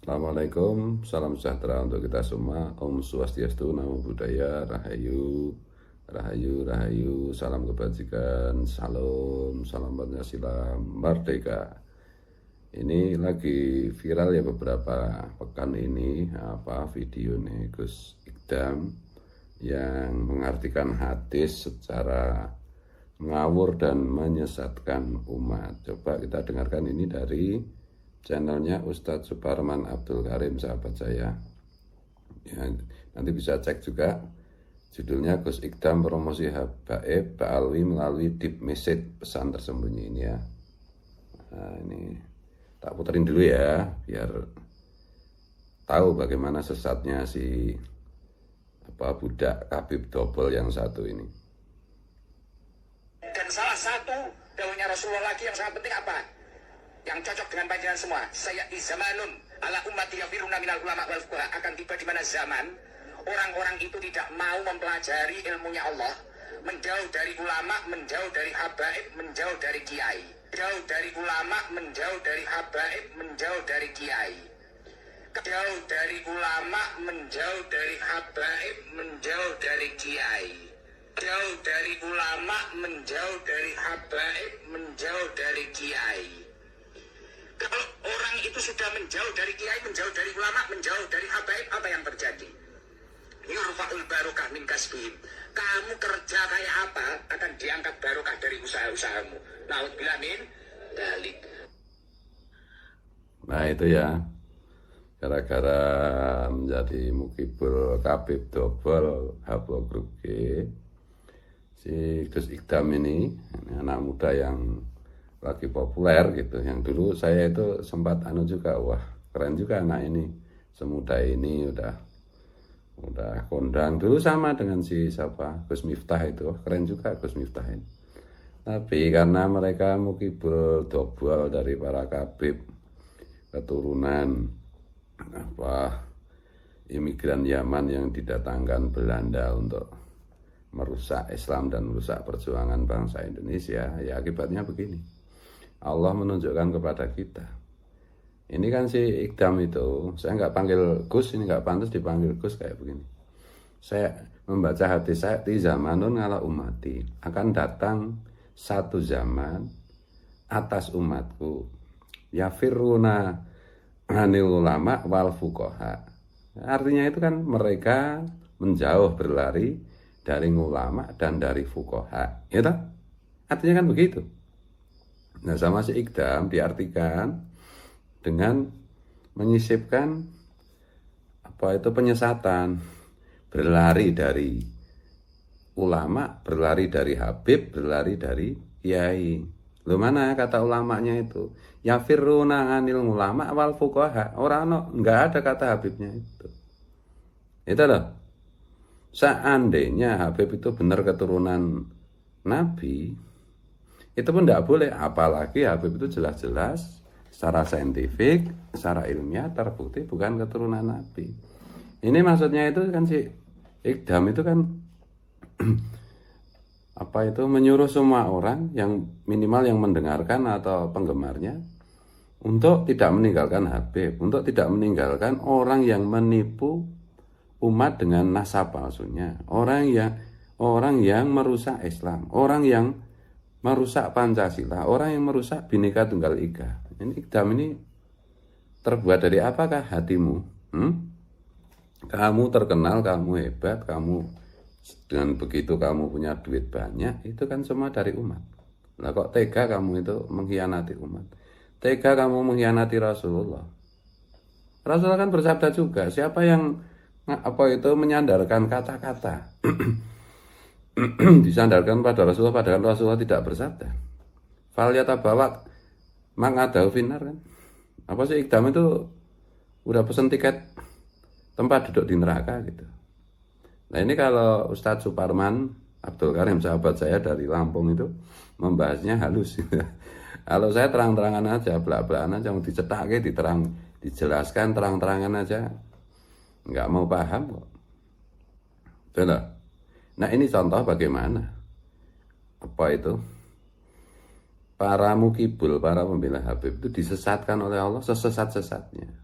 Assalamualaikum, salam sejahtera untuk kita semua. Om Swastiastu, Namo Buddhaya, Rahayu, Rahayu, Rahayu, salam kebajikan, salam, salam Pancasila, Merdeka. Ini lagi viral ya beberapa pekan ini, video nih Gus Ikdam yang mengartikan hadis secara ngawur dan menyesatkan umat. Coba kita dengarkan ini dari channelnya Ustadz Suparman Abdul Karim, sahabat saya ya, nanti bisa cek juga judulnya Gus Ikdam promosi habaib Ba'alwi melalui deep message, pesan tersembunyi ini ya. Nah, ini tak puterin dulu ya biar tahu bagaimana sesatnya si budak Habib Dobol yang satu ini. Dan salah satu dawuhnya Rasulullah lagi yang sangat penting apa? Yang cocok dengan panjenengan semua. Saya zamanun ala ummati yafiruna minal ulama wal fuqaha, akan tiba di mana zaman orang-orang itu tidak mau mempelajari ilmunya Allah, menjauh dari ulama, menjauh dari habaib, menjauh dari kiai. Jauh dari ulama, menjauh dari habaib, menjauh dari kiai. Jauh dari ulama, menjauh dari habaib, menjauh dari kiai. Jauh dari ulama, menjauh dari habaib, menjauh dari kiai. Kalau orang itu sudah menjauh dari kiai, menjauh dari ulama, menjauh dari habaib, apa yang terjadi? Yurfa'ul barokah min kasbihim. Kamu kerja kayak apa, akan diangkat barokah dari usaha-usahamu. Naudzubillah min dalik. Nah itu ya, gara-gara menjadi mukibul Habib Dobol Hablo Grup G, si Gus Ikdam ini anak muda yang lagi populer gitu, yang dulu saya itu sempat juga, wah keren juga anak ini, semuda ini udah kondang dulu sama dengan si Gus Miftah itu, keren juga Gus Miftah ini. Tapi karena mereka mukibul Dobol dari para kabib keturunan imigran Yaman yang didatangkan Belanda untuk merusak Islam dan merusak perjuangan bangsa Indonesia, ya akibatnya begini. Allah menunjukkan kepada kita. Ini kan si Ikdam itu, saya nggak panggil Gus, ini nggak pantas dipanggil Gus kayak begini. Saya membaca hati saya, di zamanun ala umati, akan datang satu zaman atas umatku, yafiruna anil ulama wal fuqaha. Artinya itu kan mereka menjauh, berlari dari ulama dan dari fuqaha, ya toh? Artinya kan begitu. Nah, sama si Ikdam diartikan dengan menyisipkan penyesatan, berlari dari ulama, berlari dari habib, berlari dari kiai. Loh, mana kata ulamanya itu? Yafiruna anil ulama wal fuqaha. Enggak ada kata habibnya itu. Itu loh. Seandainya Habib itu benar keturunan Nabi, itu pun tidak boleh, apalagi Habib itu jelas-jelas secara saintifik, secara ilmiah terbukti bukan keturunan Nabi. Ini maksudnya itu kan si Ikdam itu kan menyuruh semua orang yang minimal yang mendengarkan atau penggemarnya untuk tidak meninggalkan Habib, untuk tidak meninggalkan orang yang menipu umat dengan nasab palsunya, orang yang merusak Islam, orang yang merusak Pancasila, orang yang merusak Bhinneka Tunggal Ika. Ini Ikdam ini terbuat dari apakah hatimu? Kamu terkenal, kamu hebat, kamu dengan begitu kamu punya duit banyak, itu kan semua dari umat. Nah kok tega kamu itu mengkhianati umat? Tega kamu mengkhianati Rasulullah. Rasulullah kan bersabda juga, siapa yang menyandarkan kata-kata disandarkan pada Rasulullah, padahal Rasulullah tidak bersabda. Fal yatabawak mangadahu finnar kan. Apa sih Ikdam itu udah pesen tiket tempat duduk di neraka gitu. Nah ini kalau Ustadz Suparman Abdul Karim, sahabat saya dari Lampung itu membahasnya halus. Kalau saya terang-terangan aja, belak-belakan aja, mau dicetak dijelaskan terang-terangan aja, nggak mau paham kok. Betul. Nah ini contoh bagaimana para mukibul, para pembela Habib itu disesatkan oleh Allah sesesat-sesatnya.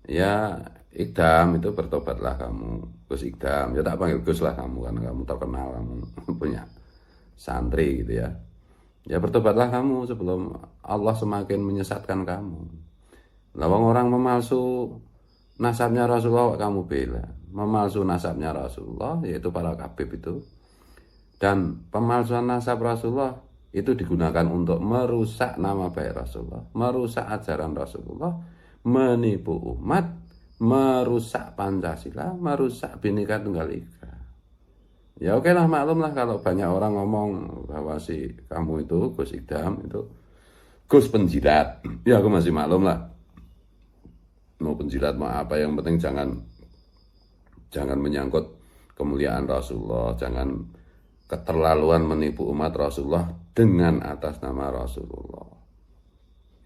Ya Ikdam itu bertobatlah kamu. Gus Ikdam, ya tak panggil Gus lah kamu karena kamu terkenal, kamu punya santri gitu ya. Ya bertobatlah kamu sebelum Allah semakin menyesatkan kamu. Lawang orang memalsu nasabnya Rasulullah kamu bela. Memalsu nasabnya Rasulullah yaitu para kabib itu. Dan pemalsuan nasab Rasulullah itu digunakan untuk merusak nama baik Rasulullah, merusak ajaran Rasulullah, menipu umat, merusak Pancasila, merusak Bhinneka Tunggal Ika. Ya oke lah, maklum lah kalau banyak orang ngomong bahwa si kamu itu Gus Ikdam itu Gus penjilat. Ya aku masih maklum lah. Mau penjilat mau apa, yang penting jangan menyangkut kemuliaan Rasulullah, jangan keterlaluan menipu umat Rasulullah dengan atas nama Rasulullah.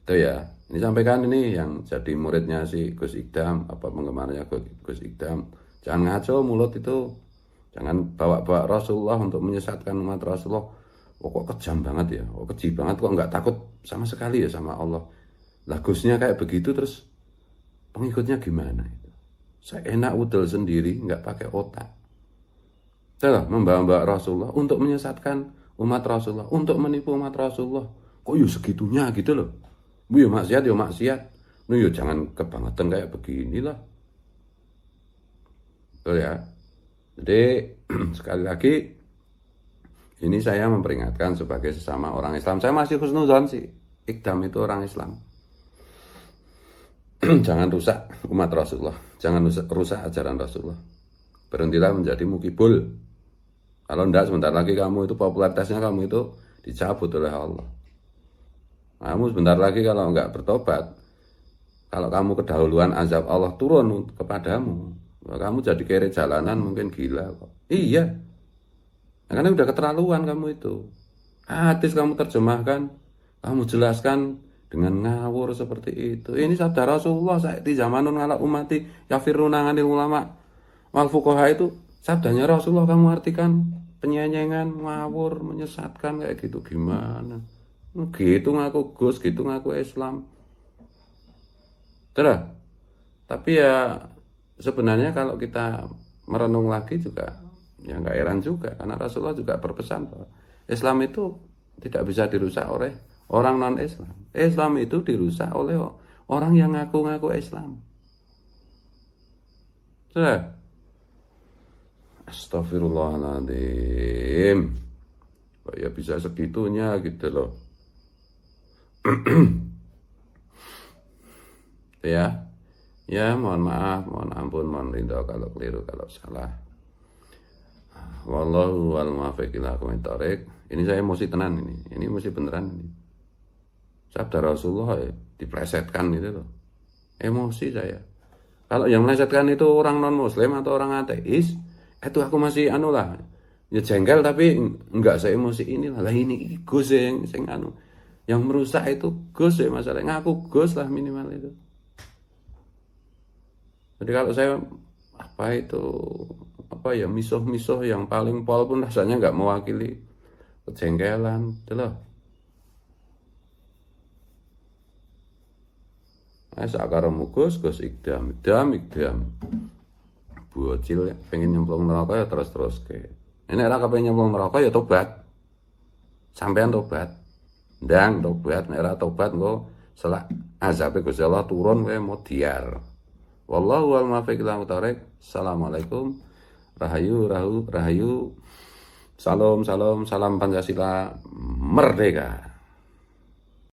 Itu ya. Ini sampaikan ini yang jadi muridnya si Gus Ikdam, apa penggemarnya Gus Ikdam. Jangan ngaco mulut itu. Jangan bawa-bawa Rasulullah untuk menyesatkan umat Rasulullah. Oh, kok kejam banget ya. Oh, keji banget, kok nggak takut sama sekali ya sama Allah. Lah Gusnya kayak begitu, terus pengikutnya gimana itu? Saya enak udel sendiri, nggak pakai otak. Itulah membawa Rasulullah untuk menyesatkan umat Rasulullah, untuk menipu umat Rasulullah. Kok ya segitunya gitu loh. Bu ya maksiat, ya maksiat. Nah ya jangan kebangetan kayak beginilah. Betul ya. Jadi sekali lagi ini saya memperingatkan sebagai sesama orang Islam. Saya masih husnuzon sih. Ikdam itu orang Islam. Jangan rusak umat Rasulullah. Jangan rusak ajaran Rasulullah. Berhentilah menjadi mukibul. Kalau enggak, sebentar lagi kamu itu popularitasnya kamu itu dicabut oleh Allah. Kamu sebentar lagi kalau enggak bertobat, kalau kamu kedahuluan azab Allah turun kepadamu, kamu jadi kere jalanan mungkin gila kok. Iya. Karena udah keterlaluan kamu itu. Hadis kamu terjemahkan, kamu jelaskan dengan ngawur seperti itu. Ini sabda Rasulullah saat di zamanun ngalak umati yafiruna nganil ulama wal fuqaha itu sabdanya Rasulullah kamu artikan penyenyengan, ngawur, menyesatkan kayak gitu gimana? Gitu ngaku Gus, gitu ngaku Islam. Terus, tapi ya sebenarnya kalau kita merenung lagi juga ya nggak heran juga, karena Rasulullah juga berpesan bahwa Islam itu tidak bisa dirusak oleh orang non-Islam. Islam itu dirusak oleh orang yang ngaku-ngaku Islam. Terus, Astagfirullahaladzim. Kok ya bisa segitunya gitu loh. Ya, mohon maaf, mohon ampun, mohon ridho kalau keliru, kalau salah. Wallahu wal muwaffiq ila aqwamit thoriq. Ini saya emosi tenan ini. Ini emosi beneran ini. Sabda Rasulullah ya, diplesetkan gitu loh. Emosi saya. Kalau yang melesetkan itu orang non-muslim atau orang ateis, itu aku masih lah. Ya jengkel tapi enggak saya emosi inilah. Lah ini Gus yang yang merusak itu Gus ya, masalahnya ngaku Gus lah minimal itu. Jadi kalau saya misuh-misuh yang paling pol pun rasanya enggak mewakili kejengkelan, itu loh. Sakaramu Gus Ikdam. Bocil pengen nyemplung neraka ya terus ke. Ini era pengen nyemplung neraka ya tobat. Sampean tobat. Ndang tobat, nek ora tobat engko selak azabe Gusti Allah turun kowe modiar. Wallahu wal muwaffiq ila aqwamit. Assalamualaikum. Rahayu. Salam Pancasila merdeka.